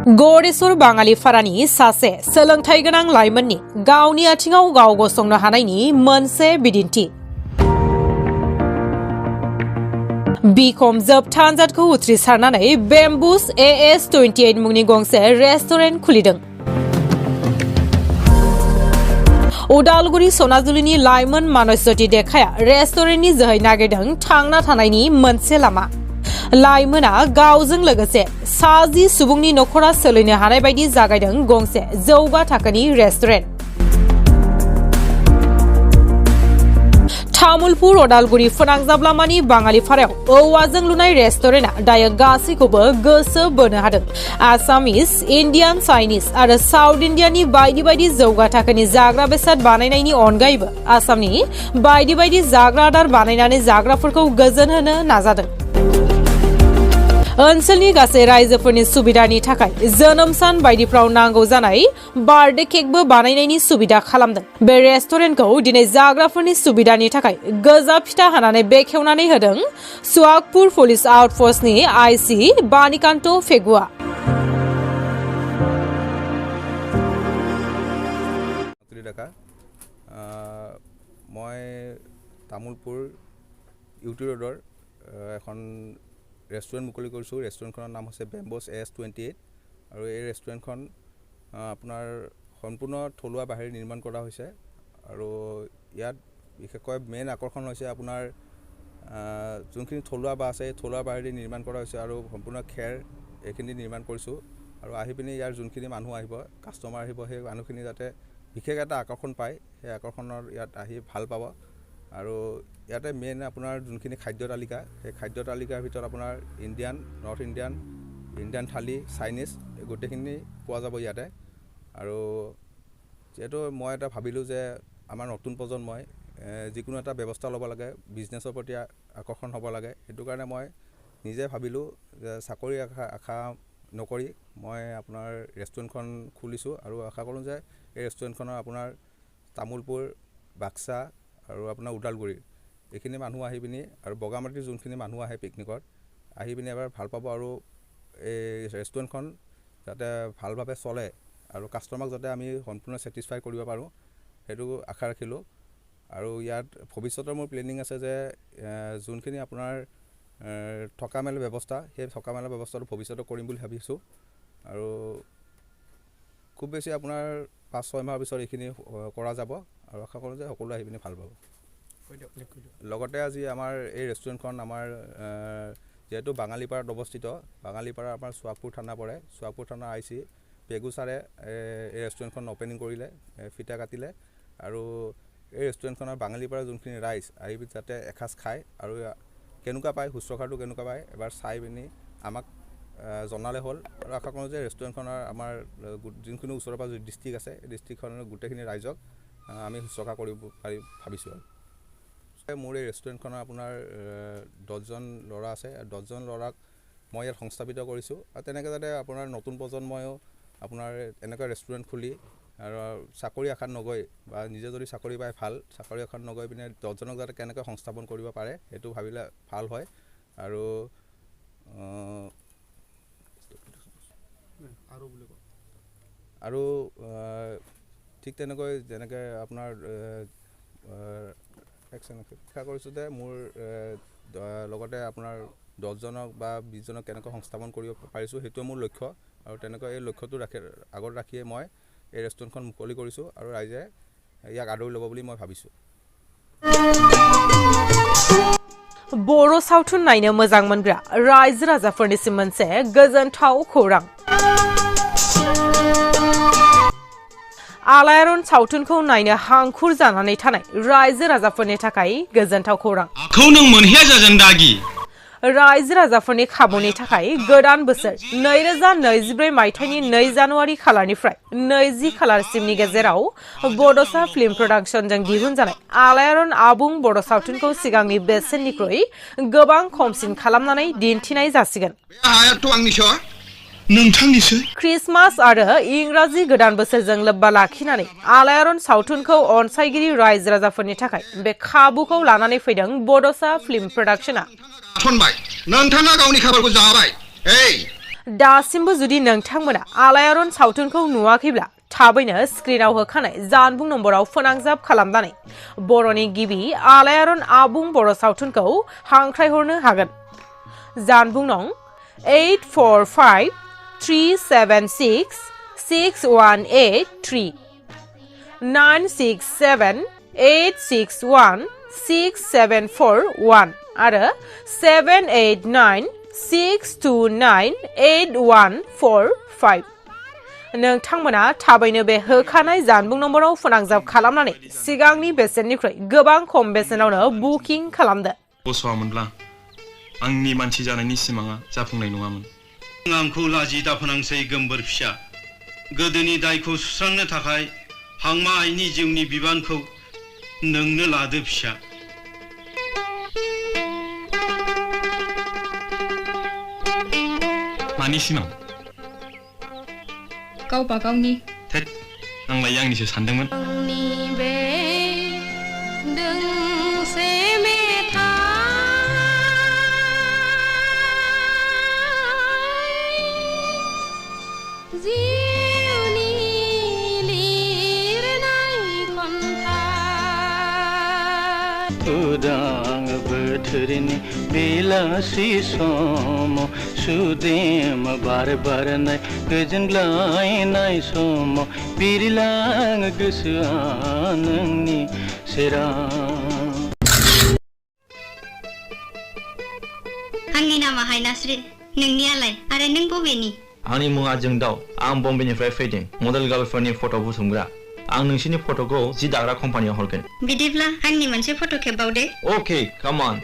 गरेस्वर बाङालि फारानि सासे सोलोंथाइ गोनां लाइमोननि गावनि आथिङाव गाव गसंनो हानायनि मोनसे बिदिन्थि। बिकम जोबथा आनजादखौ उथ्रिसारनानै बेम्बुस AS28 मुंनि गंसे रेस्टुरेन्ट खुलिदों। उदालगुरि सनाजुलिनि लाइमोन मानसज्योति देखाया रेस्टुरेन्टनि जोहै नागिरदों थांना थानायनि मोनसे लामा। लाइमोना गावजों लोगोसे 60 सुबुंनि नखरा सोलिनो हानाय बायदि जागायदों गंसे जौगा थाखोनि रेस्टुरेन्ट। तामुलपुर उदालगुरि फोनांजाब लामानि बाङालिपारायाव औवाजों लुनाय रेस्टुरेन्टआ दायो गासैखौबो गोसो बोनो हादों। आसामिस, इन्डियान, चाइनिज आरो साउथ इन्डियानि बायदि बायदि जौगा थाखोनि जाग्रा बेसाद बानायनायनि अनगायैबो आसामनि बायदि बायदि जाग्रा आदार बानायनानै जाग्राफोरखौ गोजोन होनो नाजादों। ओनसोलनि गासै रायजोफोरनि सुबिदानि थाखाय जोनोम सान बायदिफ्राव नांगौ जानाय बार्थडे केकबो बानायनायनि सुबिदा खालामदों। बे रेस्टुरेन्टखौ दिनै जाग्राफोरनि सुबिदानि थाखाय गोजा फिथा हानानै बेखेवनानै होदों सुवागपुर पुलिस आउटपोस्टनि IC बानिकान्त फेगुआ। মই তামুলপুৰ ইউটি ৰোডৰ এখন ৰেষ্টুৰেণ্ট মুকলি কৰিছোঁ। ৰেষ্টুৰেণ্টখনৰ নাম হৈছে বেম্বুছ AS28 আৰু এই ৰেষ্টুৰেণ্টখন আপোনাৰ সম্পূৰ্ণ থলুৱা বাঁহেৰে নিৰ্মাণ কৰা হৈছে আৰু ইয়াত বিশেষকৈ মেইন আকৰ্ষণ হৈছে আপোনাৰ যোনখিনি থলুৱা বাঁহ আছে থলুৱা বাঁহেৰে নিৰ্মাণ কৰা হৈছে আৰু সম্পূৰ্ণ খেৰ এইখিনি নিৰ্মাণ কৰিছোঁ আৰু আহি পিনি ইয়াৰ যোনখিনি মানুহ আহিব কাষ্টমাৰ আহিব সেই মানুহখিনি যাতে বিশেষ এটা আকৰ্ষণ পায় সেই আকৰ্ষণৰ ইয়াত আহি ভাল পাব। আৰু ইয়াতে মেইন আপোনাৰ যোনখিনি খাদ্য তালিকা সেই খাদ্য তালিকাৰ ভিতৰত আপোনাৰ ইণ্ডিয়ান, নৰ্থ ইণ্ডিয়ান, ইণ্ডিয়ান থালি, চাইনিজ গোটেইখিনি পোৱা যাব ইয়াতে। আৰু যিহেতু মই এটা ভাবিলোঁ যে আমাৰ নতুন প্ৰজন্মই যিকোনো এটা ব্যৱস্থা ল'ব লাগে, বিজনেছৰ প্ৰতি আকৰ্ষণ হ'ব লাগে, সেইটো কাৰণে মই নিজে ভাবিলোঁ যে চাকৰি আশা নকৰি মই আপোনাৰ ৰেষ্টুৰেণ্টখন খুলিছোঁ আৰু আশা কৰোঁ যে এই ৰেষ্টুৰেণ্টখনৰ আপোনাৰ তামুলপুৰ, বাক্সা আৰু আপোনাৰ ওদালগুৰি এইখিনি মানুহ আহি পিনি আৰু বগামাটিৰ যোনখিনি মানুহ আহে পিকনিকত আহি পিনি এবাৰ ভাল পাব আৰু এই ৰেষ্টুৰেণ্টখন যাতে ভালভাৱে চলে আৰু কাষ্টমাৰক যাতে আমি সম্পূৰ্ণ ছেটিছফাই কৰিব পাৰোঁ সেইটো আশা ৰাখিলোঁ। আৰু ইয়াত ভৱিষ্যতৰ মোৰ প্লেনিং আছে যে যোনখিনি আপোনাৰ থকা মেলা ব্যৱস্থা সেই থকা মেলা ব্যৱস্থাটো ভৱিষ্যতে কৰিম বুলি ভাবিছোঁ আৰু খুব বেছি আপোনাৰ 5-6 মাহৰ পিছত এইখিনি কৰা যাব আৰু আশা কৰোঁ যে সকলোৱে আহি পিনি ভাল পাব। লগতে আজি আমাৰ এই ৰেষ্টুৰেণ্টখন আমাৰ যেহেতু বাঙালিপাৰাত অৱস্থিত, বাঙালিপাৰা আমাৰ সুৱাগপুৰ থানা পৰে, সুৱাগপুৰ থানাৰ IC পেগু ছাৰে এই ৰেষ্টুৰেণ্টখন অ'পেনিং কৰিলে, ফিটা কাটিলে আৰু এই ৰেষ্টুৰেণ্টখনৰ বাঙালিপাৰা যোনখিনি ৰাইজ আহি যাতে এসাঁজ খায় আৰু কেনেকুৱা পায় শুশ্ৰূষাটো কেনেকুৱা পায় এবাৰ চাই পিনি আমাক জনালে হ'ল। আৰু আশা কৰোঁ যে ৰেষ্টুৰেণ্টখনৰ আমাৰ যোনখিনি ওচৰে পাজৰে ডিষ্ট্ৰিক্ট আছে এই ডিষ্ট্ৰিক্টখনৰ গোটেইখিনি ৰাইজক আমি শুশ্ৰূষা কৰিব পাৰি ভাবিছোঁ। আৰু মোৰ এই ৰেষ্টুৰেণ্টখনৰ আপোনাৰ 10জন ল'ৰা আছে, 10জন ল'ৰাক মই ইয়াত সংস্থাপিত কৰিছোঁ আৰু তেনেকৈ যাতে আপোনাৰ নতুন প্ৰজন্ময়ো আপোনাৰ এনেকুৱা ৰেষ্টুৰেণ্ট খুলি আৰু চাকৰি আশাত নগৈ বা নিজে যদি চাকৰি পায় ভাল, চাকৰি আশাত নগৈ পিনে 10জনক যাতে কেনেকৈ সংস্থাপন কৰিব পাৰে সেইটো ভাবিলে ভাল হয়। আৰু ঠিক তেনেকৈ যেনেকৈ আপোনাৰ আশা কৰিছোঁ যে মোৰ লগতে আপোনাৰ 10জনক বা 20জনক কেনেকৈ সংস্থাপন কৰিব পাৰিছোঁ সেইটোৱে মোৰ লক্ষ্য আৰু তেনেকৈ এই লক্ষ্যটো আগত ৰাখিয়ে মই এই ৰেষ্টুৰেণ্টখন মুকলি কৰিছোঁ আৰু ৰাইজে ইয়াক আদৰি ল'ব বুলি মই ভাবিছোঁ। बर' सावथुन नायनो मोजां मोनग्रा रायजो राजाफोरनिसिम मोनसे गोजोनथाव खौरां। आलायारन सावथुनखौ नायनो हांखुर जानानै थानाय रायजो राजाफोरनि थाखाय गोजोनथाव खौरां। रायजो राजाफोरनि खाबुनि थाखाय गोदान बोसोर 2024 मायथाइनि 2 जानुवारि खालारनिफ्राय 20 खालारसिमनि गेजेराव बड'सा फिल्म प्रडाक्शनजों दिहुनजानाय आलायारन आबुं बर' सावथुनखौ सिगांनि बेसेननिख्रुइ गोबां खमसिन खालामनानै दिन्थिनाय जासिगोन। क्रिसमास आरो इंराजि गोदान बोसोरजों लोब्बा लाखिनानै आलायारन सावथुनखौ अनसायगिरि रायजो राजाफोरनि थाखाय बे खाबुखौ लानानै फैदों बड'सा फिल्म प्रडाक्शना। दासिमबो जुदि नोंथांमोना आलायारन सावथुनखौ नुवाखैब्ला थाबैनो स्क्रिनाव होखानाय जानबुं नम्बराव फोनांजाब खालामनानै बर'नि गिबि आलायारन आबुं बर' सावथुनखौ हांख्रायहरनो हागोन। जानबुं नं 8453766183 9678616741 आरो 7896298145 नोंथांमोना थाबैनो बे होखानाय जानबुं नम्बराव फोनांजाब खालामनानै सिगांनि बेसेननिख्रुइ गोबां खम बेसेनावनो बुकिं खालामदो। बस'आमोनब्ला आंनि मानसि जानायनि सिमाङा जाफुंनाय नङामोन। आंखौ लाजि दाफोनांसै गोमबोर फिसा, गोदोनि दायखौ सुस्रांनो थाखाय हांमा आइनि जिउनि बिबानखौ नोंनो लादो फिसा। मानि सिमां? गावबा गावनि। थेट, आंलाय आंनिसो सानदोंमोन। उदां बोथोरनि बेलासि समाव सुदेम बार बारनाय गोजोनग्लायनाय समाव बिरलाङो गोसोआ नोंनि सेराव। आंनि नामा हायनास्रि, नोंनियालाय आरो नों बबेनि? आंनि मुङा जोंदाव, आं बम्बेनिफ्राय फैदों, मडेल गार्लफोरनि फट' बुथुमग्रा। आं नोंसिनि फट'खौ जि दाग्रा कम्पानियाव हरगोन। बिदिब्ला आंनि मोनसे फट' खेबबावदे। Okay, come on.